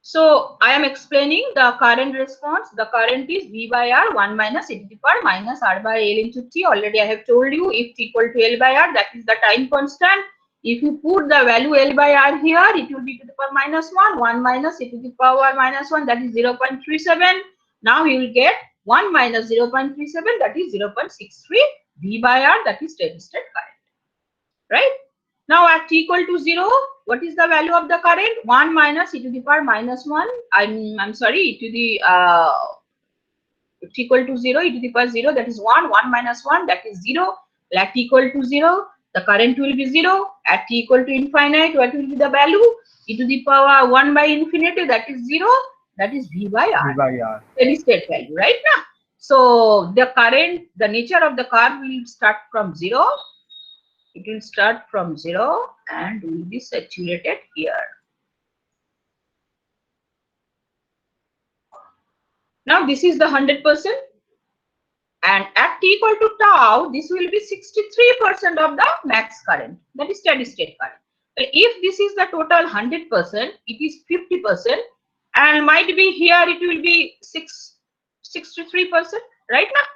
So I am explaining the current response. The current is V by R 1 minus e to the power minus R by L into T. Already I have told you if T equal to L by R, that is the time constant. If you put the value L by R here, it will be to the power minus 1, 1 minus e to the power minus 1, that is 0.37. Now you will get 1 minus 0.37, that is 0.63 V by R, that is steady state current. Right? Now at t equal to 0, what is the value of the current? 1 minus e to the power minus 1. I'm sorry, e to the t equal to 0, e to the power 0, that is 1. 1 minus 1, that is 0. At t equal to 0, the current will be 0. At t equal to infinite, what will be the value? E to the power 1 by infinity, that is 0. That is V by R. V by R. Steady state value, right now. So the current, the nature of the curve will start from 0. It will start from 0 and will be saturated here. Now this is the 100%, and at t equal to tau, this will be 63% of the max current, that is steady state current. If this is the total 100%, it is 50%, and might be here it will be 63%, right now.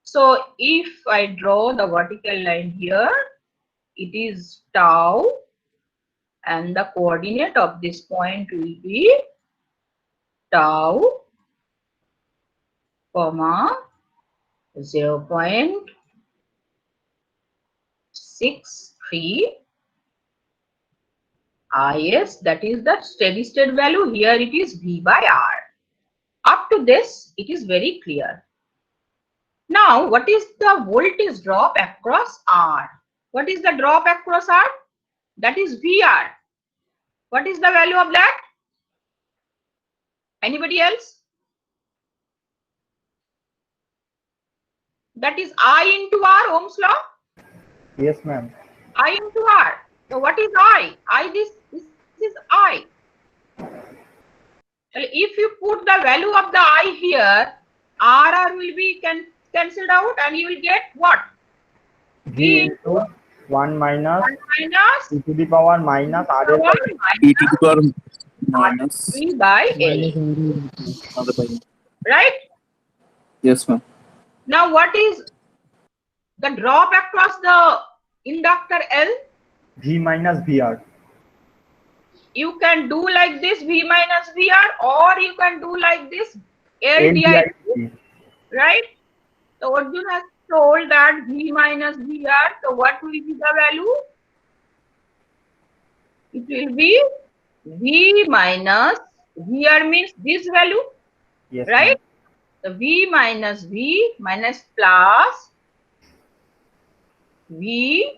So if I draw the vertical line here, it is tau, and the coordinate of this point will be tau, comma 0.63 is, that is the steady state value. Here it is V by R. Up to this, it is very clear. Now, what is the voltage drop across R? What is the drop across R? That is VR. What is the value of that? Anybody else? That is I into R, Ohm's law. Yes, ma'am. I into R. So what is I? This is I. If you put the value of the I here, R will be cancelled out, and you will get what? V into 1 minus 1 minus e to the power minus R L by L. e to the power R minus T by L. other by. Right? Yes, ma'am. Now what is the drop across the inductor L? V minus VR. You can do like this, V minus VR, or you can do like this, L L di di dt, dt. right? So Arjun has told that V minus VR. So what will be the value? It will be V minus VR means this value, Yes, right? ma'am. So V minus V minus plus V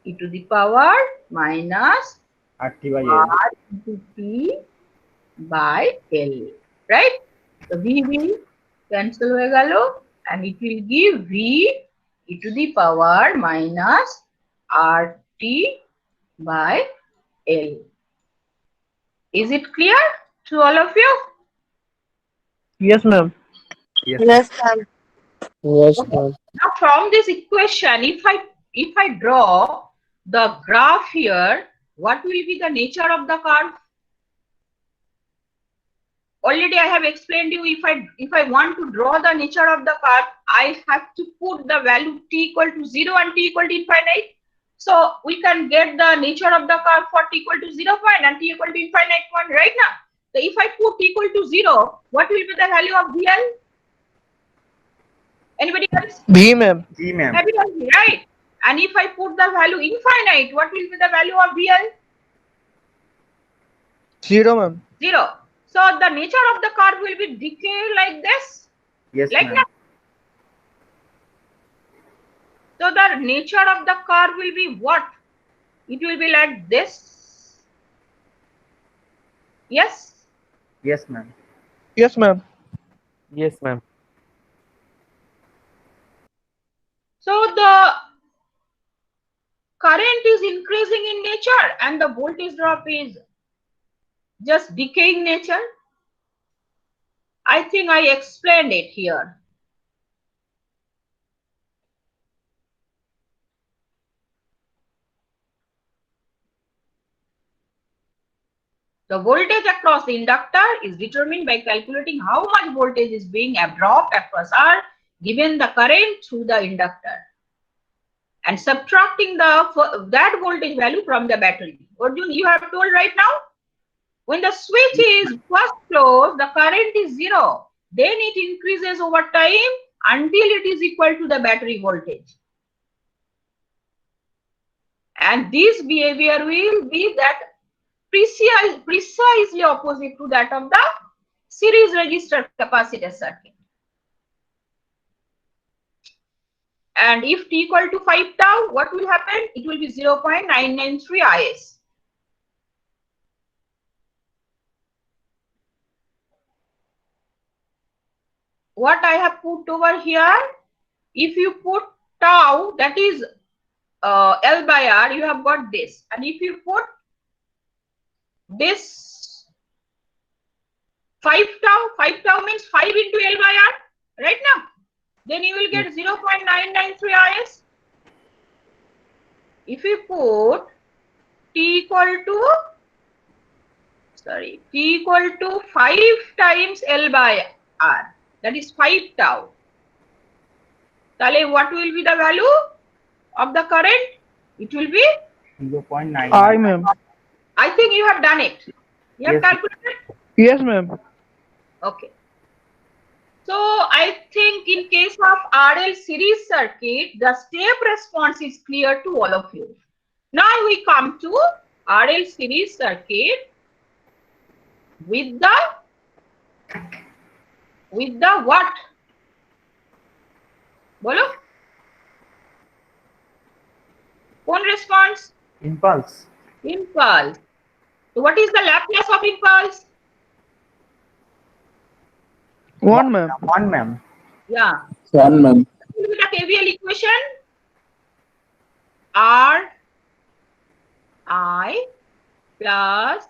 e to the power minus RT by L. R into T by L, right? So V will cancel হয়ে গেল, and it will give V e to the power minus RT by L. Is it clear to all of you? Yes, ma'am. Yes, ma'am. Yes, ma'am. Yes, Okay. ma'am. Now from this equation, if I draw the graph here, what will be the nature of the curve? Already I have explained you, if I want to draw the nature of the curve, I have to put the value t equal to 0 and t equal to infinite. So we can get the nature of the curve for t equal to 0 point and t equal to infinite point right now. So if I put t equal to 0, what will be the value of VL? Anybody else? B, ma'am. G, ma'am. Definitely, right? And if I put the value infinite, what will be the value of VL? 0, ma'am. 0. So the nature of the curve will be decay like this, Yes, like ma'am. that. So the nature of the curve will be what? It will be like this. Yes? Yes, ma'am. Yes, ma'am. Yes, ma'am. So the current is increasing in nature and the voltage drop is just decaying nature. I think I explained it here. The voltage across the inductor is determined by calculating how much voltage is being absorbed across R given the current through the inductor and subtracting that voltage value from the battery. What do you have told right now? When the switch is first closed, the current is 0. Then it increases over time until it is equal to the battery voltage. And this behavior will be that precisely opposite to that of the series resistor capacitor circuit. And if t equal to 5 tau, what will happen? It will be 0.993 is. What I have put over here, if you put tau, that is L by R, you have got this. And if you put this 5 tau means 5 into L by R, right now? Then you will get 0.993 is. If you put t equal to 5 times L by R, that is 5 tau. Tale, what will be the value of the current? It will be 0.9. I, ma'am. I think you have done it. You have Yes. calculated? Yes, ma'am. Okay. So I think in case of RL series circuit, the step response is clear to all of you. Now we come to RL series circuit with the what? Bolo? Phone response? Impulse. Impulse. So what is the Laplace of impulse? 1, ma'am. 1, ma'am. Yeah. 1, ma'am. What will be the KVL equation? R I plus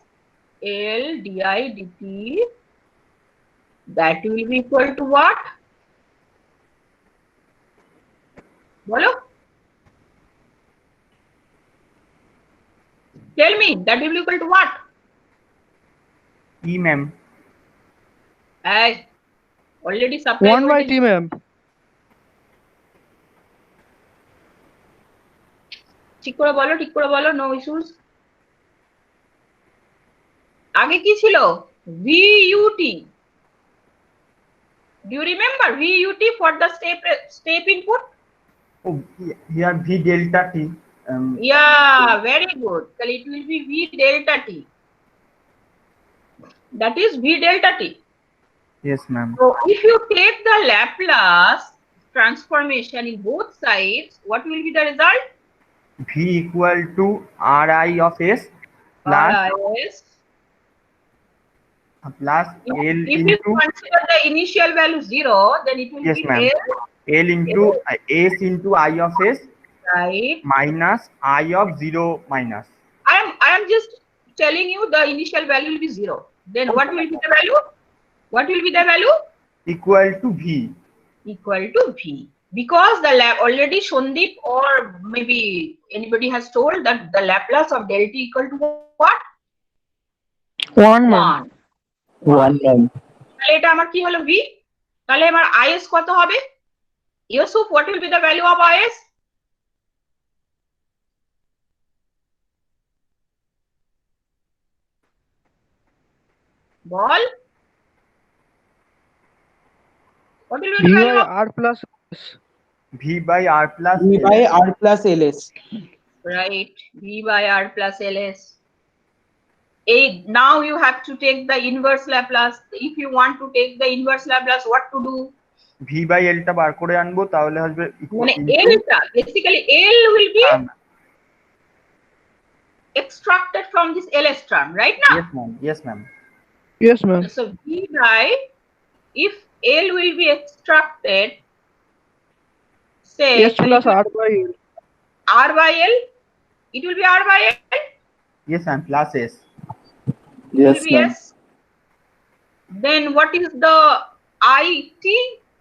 L di dt, that will be equal to what? Bolo? Tell me, that will be equal to what? E, ma'am. As already supply 1 by voltage- T, ma'am. ঠিক করে বলো, no issues. আগে কি ছিল? VUT. Do you remember VUT for the step input? Oh, here V delta T. Yeah, very good. So it will be V delta T. That is V delta T. Yes, ma'am. So if you take the Laplace transformation in both sides, what will be the result? V equal to Ri of S plus RIS. plus L If you into consider the initial value 0, then it will Yes, be ma'am. L, L into S into I of S right? minus I of 0 minus. I am just telling you the initial value will be 0. Then what will be the value? What will be the value? Equal to V. Equal to V. Because the already Shondeep or maybe anybody has told that the Laplace of del t equal to what? 1, ma'am. 1. 1, ma'am. তাহলে এটা আমার কি হলো V? তাহলে আমার IS কত হবে? Yusuf, what will be the value of IS? Ball? What will be V the by value of? R plus S. V by R plus V by R plus LS. Right, V by R plus LS. Now you have to take the inverse Laplace. If you want to take the inverse Laplace, what to do? V by L টা বার করে আনবো তাহলে হবে মানে L টা, basically L will be extracted from this LS term, right now? Yes, ma'am. Yes, ma'am. Yes, ma'am. So V by, if L will be extracted, say S plus R by L. R by L, it will be R by L. Yes, ma'am. Plus S. Yes, will be ma'am. S. Then what is the IT?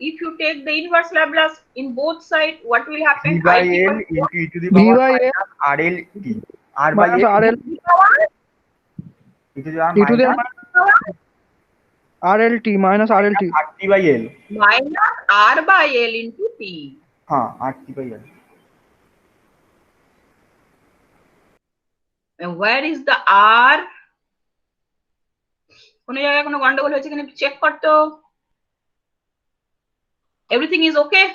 If you take the inverse Laplace in both sides, what will happen? V by IT L equal to into E to the V power by minus RL T. R by Minus L. RL. V power e to the power E to the minus RLT minus RLT. RT by L. minus R by L into T. हाँ RT by L. And where is the R? কোনো জায়গায় কোনো গন্ডগোল হয়েছে কিনা একটু check করতো। Everything is okay?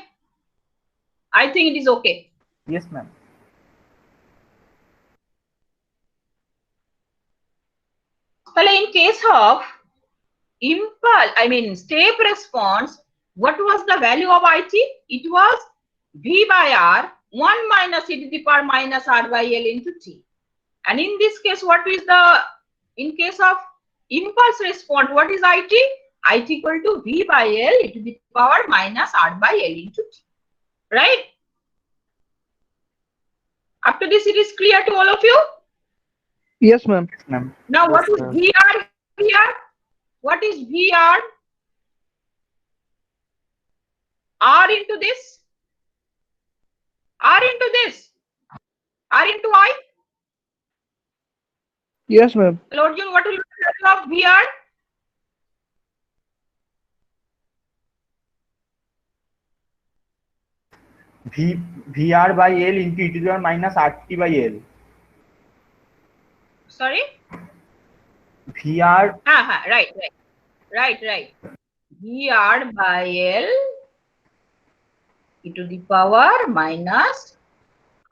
I think it is okay. Yes ma'am. তাহলে in case of impulse, I mean step response, what was the value of IT? It was V by R 1 minus e to the power minus R by L into T. And in this case, what is the, in case of impulse response, what is IT? IT equal to V by L e to the power minus R by L into T. Right? Up to this, it is clear to all of you? Yes, ma'am. Ma'am. Now, what Yes, is ma'am. VR here? What is VR? R into this? R into this? R into I? Yes, ma'am. Lord Jun, what will be the value of VR? VR by L into e to the power minus RT by L. Sorry? VR Right. VR by L e to the power minus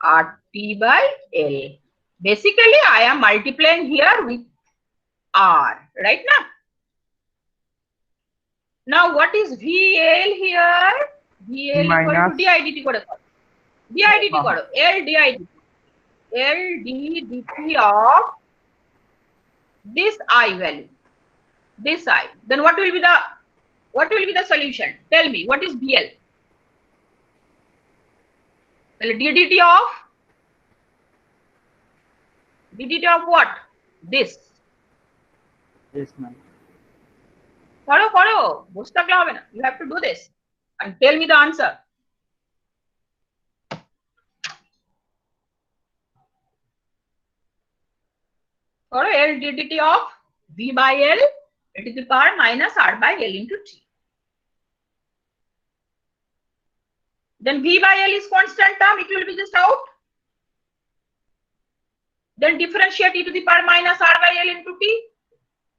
RT by L. Basically, I am multiplying here with R, right now? Now, what is VL here? VL equal to minus- DIDT kore karo. DIDT karo. L DIDT. L DDT of this I value. This I. Then what will be the solution? Tell me, what is VL? Well, DDT of what? This. Yes ma'am. করো বসে থাকলে হবে না, you have to do this and tell me the answer. করো L DDT of V by L e to the power minus R by L into T. Then V by L is constant term, it will be just out. Then differentiate e to the power minus R by L into T.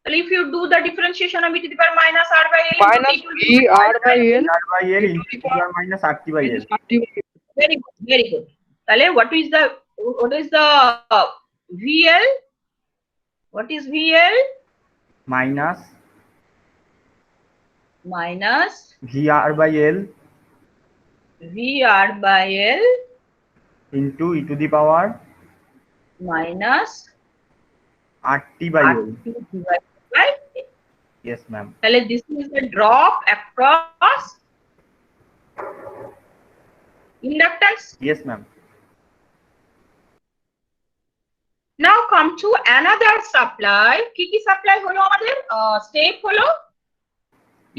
Well, if you do the differentiation of e to the power minus R by L into Minus T, it will V be R by L. R by L into e to the power minus RT by L. very good. তাহলে what is the VL? What is VL? Minus Minus VR by L VR by L into e to the power minus RT by L. RT divided by L. Yes ma'am. তাহলে this is the drop across inductance. Yes ma'am. Now come to another supply. কি supply হলো আমাদের? Step হলো,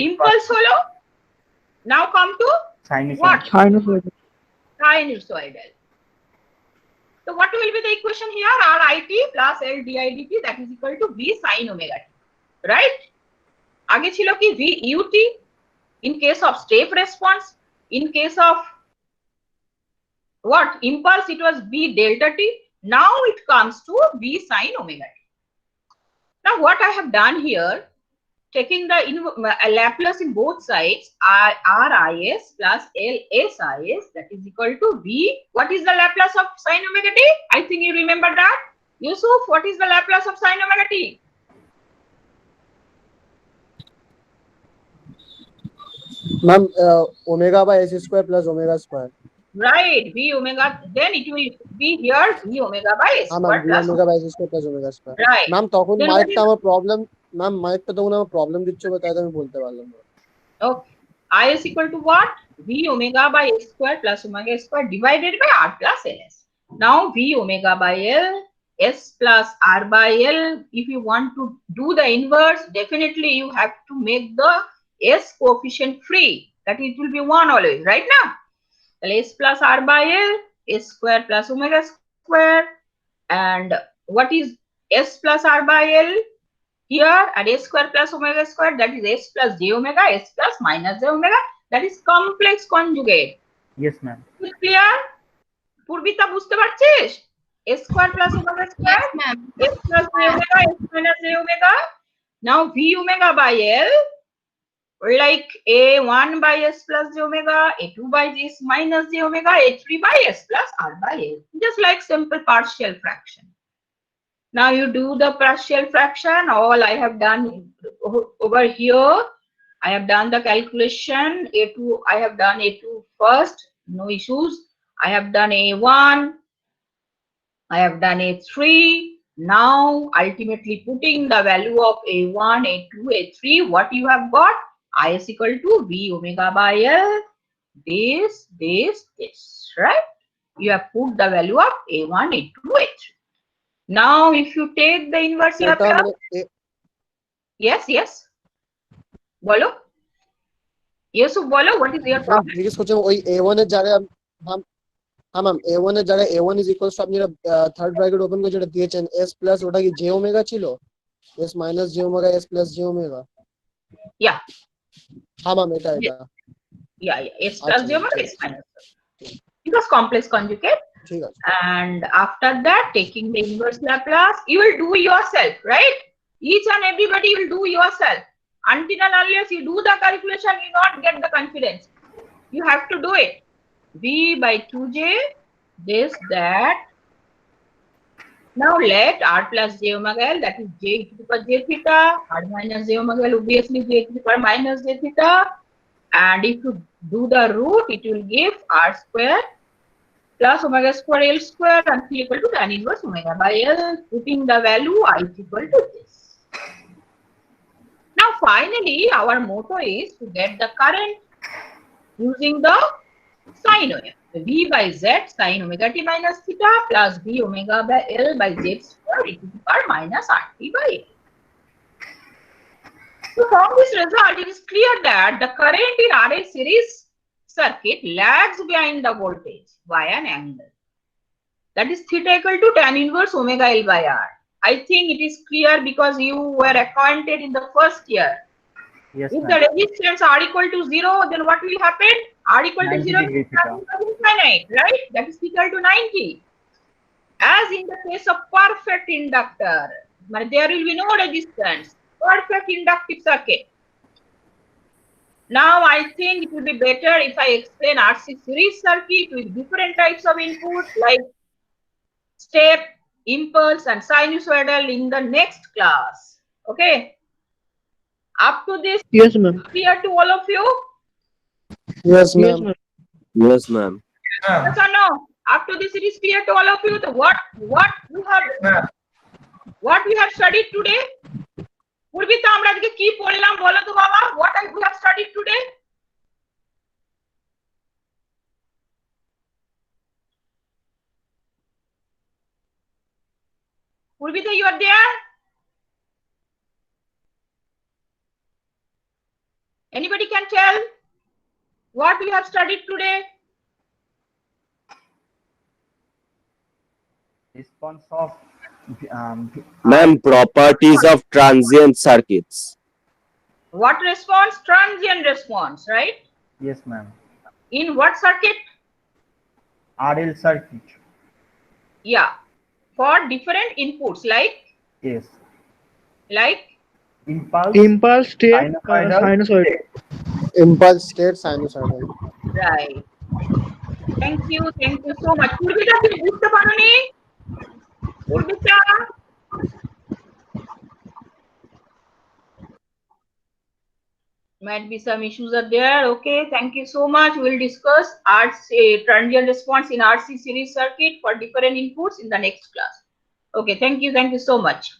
impulse হলো. Now come to Sinusoid. what? Sinusoidal. Sinusoidal. So what will be the equation here? RIT plus L DIDT, that is equal to V sin omega t. Right? আগে ছিল কি V ut in case of step response. In case of what? Impulse, it was V delta t. Now it comes to V sin omega t. Now what I have done here, taking the Laplace in both sides, RIS plus LSIS, that is equal to V. What is the Laplace of sin omega t? I think you remember that. Yusuf, what is the Laplace of sin omega t? Ma'am, omega by s square plus omega square. Right, V omega, then it will be here V omega by S Ma'am, square v plus omega by s square plus omega square. right. Ma'am, তখন Then what মাইকটা is- আমার problem, ma'am মাইকটা তখন আমার problem দিচ্ছিল, তাই তো আমি বলতে পারলাম না। Okay, I is equal to what? V omega by S square plus omega square divided by R plus LS. Now V omega by L, S plus R by L. If you want to do the inverse, definitely you have to make the S coefficient free. That it will be 1 always, right now? S plus R by L, S square plus omega square. And what is S plus R by L? Here at a square plus omega square, that is s plus j omega, s plus minus j omega, that is complex conjugate. Yes, ma'am. Clear? পূর্বিতা বুঝতে পারছিস? s square plus omega square, s plus j omega, s minus j omega. Now v omega by L, like a1 by s plus j omega, a2 by s minus j omega, a3 by s plus r by L. Just like simple partial fraction. Now you do the partial fraction. All I have done over here, I have done the calculation. A2, I have done A2 first, no issues. I have done A1, I have done A3. Now ultimately putting the value of A1, A2, A3, what you have got? I is equal to V omega by L, this, right? You have put the value of A1, A2, A3. Now if you take the inverse Laplace, yes, bolo, yes, bolo, what is your problem? জিজ্ঞেস করছেন ওই a1 এর জায়গায় হ্যাঁ ma'am a1 এর জায়গায় a1 is equals to আপনি যেটা থার্ড ব্র্যাকেট ওপেন করে যেটা দিয়েছেন s প্লাস ওটা কি j ওমেগা ছিল s minus j omega s plus j omega Yeah, হ্যাঁ ম্যাম এটা yeah, s plus j omega, s minus, because complex conjugate. ঠিক আছে And after that, taking the inverse Laplace, you will do yourself, right? Each and everybody will do yourself. Until and unless you do the calculation, you not get the confidence. You have to do it. V by 2j, this, that. Now let r plus j omega L, that is j to the power j theta, r minus j omega L, obviously j to the power minus j theta. And if you do the root, it will give r square plus omega square L square and 3 equal to tan inverse omega by L, putting the value I is equal to this. Now finally, our motto is to get the current using the sine wave. V by Z sine omega t minus theta plus V omega by L by Z square e to the power minus RT by L. So from this result, it is clear that the current in RA series circuit lags behind the voltage by an angle. That is theta equal to tan inverse omega L by R. I think it is clear because you were acquainted in the first year. Yes, If the ma'am. resistance R equal to 0, then what will happen? R equal to 90 0 degree is theta. infinite, right? That is equal to 90. As in the case of perfect inductor, but there will be no resistance. Perfect inductive circuit. Now I think it will be better if I explain RC series circuit with different types of inputs like step, impulse and sinusoidal in the next class. Okay. Up to this, Yes, ma'am. clear to all of you? yes Yes, ma'am ma'am. Yes, ma'am. Yes or no? Up to this, it is clear to all of you. What we have studied today? পূর্বিতা আমরা আজকে কি পড়লাম বলো তো বাবা? What we have studied today? Purvita, you are there? Anybody can tell what we have studied today? Response of Ma'am, properties of transient circuits. What response? Transient response, right? yes, ma'am. In what circuit? RL circuit. Yeah. For different inputs like Yes. impulse, State, Sinusoidal. sinusoid. impulse state sinusoidal right. Thank you so much. Purvita, তুমি বুঝতে পারোনি? Purvita, might be some issues are there. Okay, thank you so much. We will discuss RC transient response in RC series circuit for different inputs in the next class. Okay, thank you so much.